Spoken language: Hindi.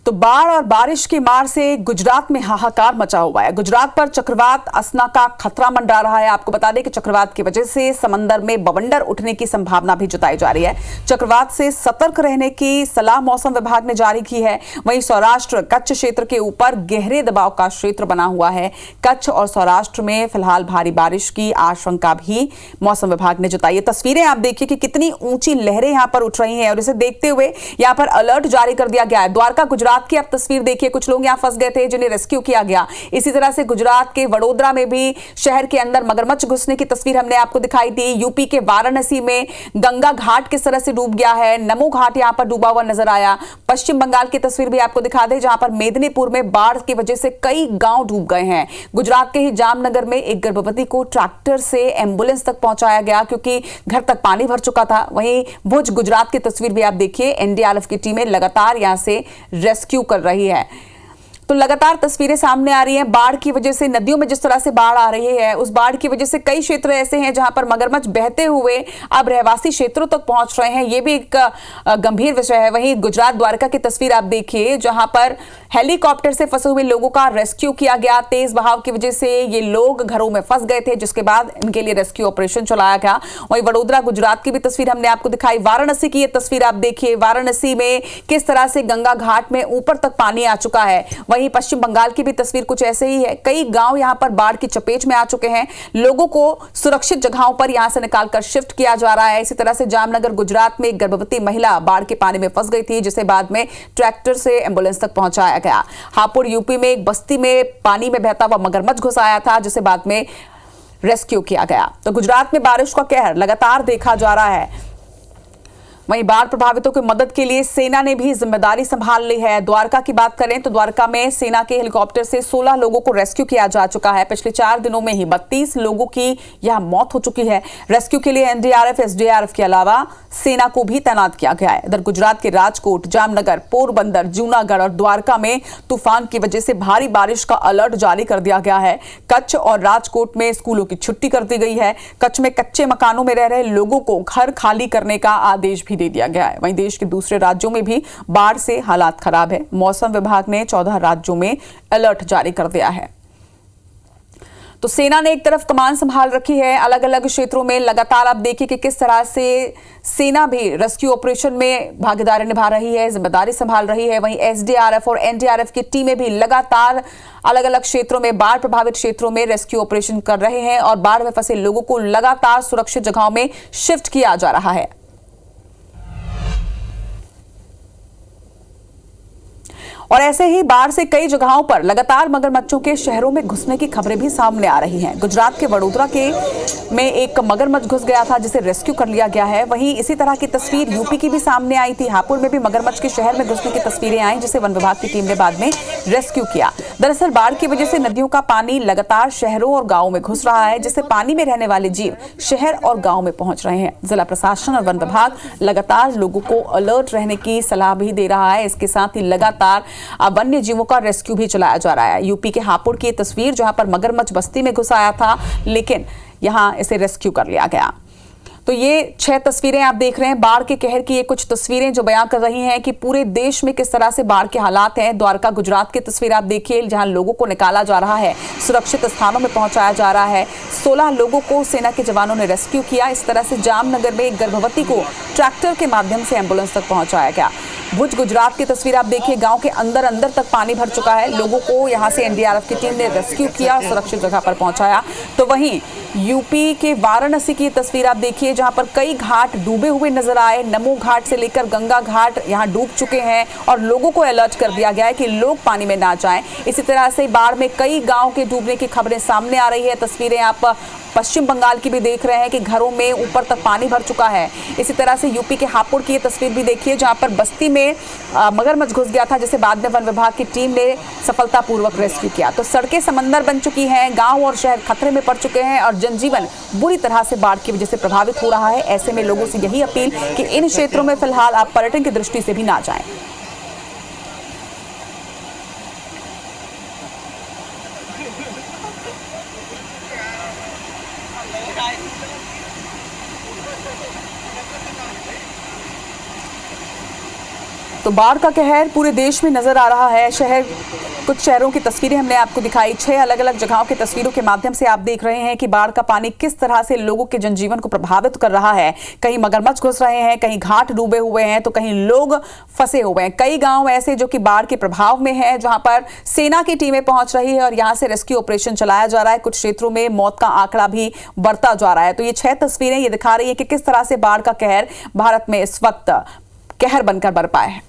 तो बाढ़ और बारिश की मार से गुजरात में हाहाकार मचा हुआ है। गुजरात पर चक्रवात असना का खतरा मंडरा रहा है। आपको बता दें कि चक्रवात की वजह से समंदर में बवंडर उठने की संभावना भी जताई जा रही है। चक्रवात से सतर्क रहने की सलाह मौसम विभाग ने जारी की है। वहीं सौराष्ट्र कच्छ क्षेत्र के ऊपर गहरे दबाव का क्षेत्र बना हुआ है। कच्छ और सौराष्ट्र में फिलहाल भारी बारिश की आशंका भी मौसम विभाग ने जताई है। तस्वीरें आप देखिए कि कितनी ऊंची लहरें यहां पर उठ रही हैं और इसे देखते हुए यहां पर अलर्ट जारी कर दिया गया है। द्वारका गुजरात की आप तस्वीर देखिए, कुछ लोग यहां फंस गए थे जिन्हें रेस्क्यू किया गया। इसी तरह से गुजरात के वडोदरा में भी शहर के अंदर मगरमच्छ घुसने की तस्वीर हमने आपको दिखाई दी। यूपी के वाराणसी में गंगा घाट किस तरह से डूब गया है, नमो घाट यहां पर डूबा हुआ नजर आया। पश्चिम बंगाल की तस्वीर भी आपको दिखा दें जहां पर मेदिनीपुर में बाढ़ की वजह से कई गांव डूब गए हैं। गुजरात के ही जामनगर में एक गर्भवती को ट्रैक्टर से एंबुलेंस तक पहुंचाया गया क्योंकि घर तक पानी भर चुका था। वहीं भुज गुजरात की तस्वीर भी आप देखिए, एनडीआरएफ की टीमें लगातार यहां से रेस्क्यू कर रही है। तो लगातार तस्वीरें सामने आ रही हैं। बाढ़ की वजह से नदियों में जिस तरह से बाढ़ आ रही है, उस बाढ़ की वजह से कई क्षेत्र ऐसे हैं जहां पर मगरमच्छ बहते हुए अब रहवासी क्षेत्रों तक पहुंच रहे हैं। यह भी एक गंभीर विषय है। वहीं गुजरात द्वारका की तस्वीर आप देखिए जहां पर हेलीकॉप्टर से फंसे हुए लोगों का रेस्क्यू किया गया। तेज बहाव की वजह से ये लोग घरों में फंस गए थे, जिसके बाद इनके लिए रेस्क्यू ऑपरेशन चलाया गया। वहीं वडोदरा गुजरात की भी तस्वीर हमने आपको दिखाई। वाराणसी की ये तस्वीर आप देखिए, वाराणसी में किस तरह से गंगा घाट में ऊपर तक पानी आ चुका है। वहीं पश्चिम बंगाल की भी तस्वीर कुछ ऐसे ही है। कई गांव यहां पर बाढ़ की चपेट में आ चुके हैं। लोगों को सुरक्षित जगहों पर यहां से निकालकर शिफ्ट किया जा रहा है। इसी तरह से जामनगर गुजरात में एक गर्भवती महिला बाढ़ के पानी में फंस गई थी, जिसे बाद में ट्रैक्टर से एंबुलेंस तक पहुंचाया गया। हापुड़ यूपी में एक बस्ती में पानी में बहता हुआ मगरमच्छ घुस आया था, जिसे बाद में रेस्क्यू किया गया। तो गुजरात में बारिश का कहर लगातार देखा जा रहा है। वहीं बाढ़ प्रभावितों की मदद के लिए सेना ने भी जिम्मेदारी संभाल ली है। द्वारका की बात करें तो द्वारका में सेना के हेलीकॉप्टर से 16 लोगों को रेस्क्यू किया जा चुका है। पिछले 4 दिनों में ही 32 लोगों की यहां मौत हो चुकी है। रेस्क्यू के लिए एनडीआरएफ, एसडीआरएफ के अलावा सेना को भी तैनात किया गया है। इधर गुजरात के राजकोट, जामनगर, पोरबंदर, जूनागढ़ और द्वारका में तूफान की वजह से भारी बारिश का अलर्ट जारी कर दिया गया है। कच्छ और राजकोट में स्कूलों की छुट्टी कर दी गई है। कच्छ में कच्चे मकानों में रह रहे लोगों को घर खाली करने का आदेश भी दे दिया गया है। वहीं देश के दूसरे राज्यों में भी बाढ़ से हालात खराब है। मौसम विभाग ने 14 राज्यों में अलर्ट जारी कर दिया है। तो सेना ने एक तरफ कमान संभाल रखी है अलग अलग क्षेत्रों में। लगातार आप देखिए कि किस तरह से सेना भी रेस्क्यू ऑपरेशन में भागीदारी निभा रही है, जिम्मेदारी संभाल रही है। वहीं एसडीआरएफ और एनडीआरएफ की टीमें भी लगातार अलग अलग क्षेत्रों में, बाढ़ प्रभावित क्षेत्रों में रेस्क्यू ऑपरेशन कर रहे हैं और बाढ़ में फंसे लोगों को लगातार सुरक्षित जगहों में शिफ्ट किया जा रहा है। और ऐसे ही बाढ़ से कई जगहों पर लगातार मगरमच्छों के शहरों में घुसने की खबरें भी सामने आ रही हैं। गुजरात के वडोदरा में एक मगरमच्छ घुस गया था, जिसे रेस्क्यू कर लिया गया है। वहीं इसी तरह की तस्वीर यूपी की भी सामने आई थी। हापुड़ में भी मगरमच्छ के शहर में घुसने की तस्वीरें आई, जिसे वन विभाग की टीम ने बाद में रेस्क्यू किया। दरअसल बाढ़ की वजह से नदियों का पानी लगातार शहरों और गाँवों में घुस रहा है, जिससे पानी में रहने वाले जीव शहर और गाँव में पहुंच रहे हैं। जिला प्रशासन और वन विभाग लगातार लोगों को अलर्ट रहने की सलाह भी दे रहा है। इसके साथ ही लगातार वन्य जीवों का रेस्क्यू भी चलाया जा रहा है। यूपी के हापुड़ की तस्वीर जहां पर मगरमच्छ बस्ती में घुस आया था, लेकिन यहां इसे रेस्क्यू कर लिया गया। तो ये 6 तस्वीरें आप देख रहे हैं बाढ़ के कहर की। ये कुछ तस्वीरें जो बयां कर रही हैं कि पूरे देश में किस तरह से बाढ़ के हालात हैं। द्वारका गुजरात की तस्वीर आप देखिए जहां लोगों को निकाला जा रहा है, सुरक्षित स्थानों में पहुंचाया जा रहा है। 16 लोगों को सेना के जवानों ने रेस्क्यू किया। इस तरह से जामनगर में एक गर्भवती को ट्रैक्टर के माध्यम से एंबुलेंस तक पहुंचाया गया। भुज गुजरात की तस्वीर आप देखिए, गांव के अंदर अंदर तक पानी भर चुका है। लोगों को यहां से एनडीआरएफ की टीम ने रेस्क्यू किया, सुरक्षित जगह पर पहुंचाया। तो वहीं यूपी के वाराणसी की तस्वीर आप देखिए जहां पर कई घाट डूबे हुए नजर आए। नमो घाट से लेकर गंगा घाट यहां डूब चुके हैं और लोगों को अलर्ट कर दिया गया है कि लोग पानी में ना जाएं। इसी तरह से बाढ़ में कई गांव के डूबने की खबरें सामने आ रही है। तस्वीरें आप पश्चिम बंगाल की भी देख रहे हैं कि घरों में ऊपर तक पानी भर चुका है। इसी तरह से यूपी के हापुड़ की ये तस्वीर भी देखिए जहां पर बस्ती में मगरमच्छ घुस गया था, जिसे बाद में वन विभाग की टीम ने सफलतापूर्वक रेस्क्यू किया। तो सड़कें समंदर बन चुकी हैं, गांव और शहर खतरे में पड़ चुके हैं और जनजीवन बुरी तरह से बाढ़ की वजह से प्रभावित हो रहा है। ऐसे में लोगों से यही अपील कि इन क्षेत्रों में फिलहाल आप पर्यटन की दृष्टि से भी ना जाएं। तो बाढ़ का कहर पूरे देश में नजर आ रहा है। कुछ शहरों की तस्वीरें हमने आपको दिखाई। 6 अलग अलग जगहों की तस्वीरों के माध्यम से आप देख रहे हैं कि बाढ़ का पानी किस तरह से लोगों के जनजीवन को प्रभावित कर रहा है। कहीं मगरमच्छ घुस रहे हैं, कहीं घाट डूबे हुए हैं, तो कहीं लोग फंसे हुए हैं। कई गांव ऐसे जो कि बाढ़ के प्रभाव में हैं, जहां पर सेना की टीमें पहुंच रही है और यहां से रेस्क्यू ऑपरेशन चलाया जा रहा है। कुछ क्षेत्रों में मौत का आंकड़ा भी बढ़ता जा रहा है। तो ये 6 तस्वीरें ये दिखा रही है कि किस तरह से बाढ़ का कहर भारत में इस वक्त कहर बनकर बरपा है।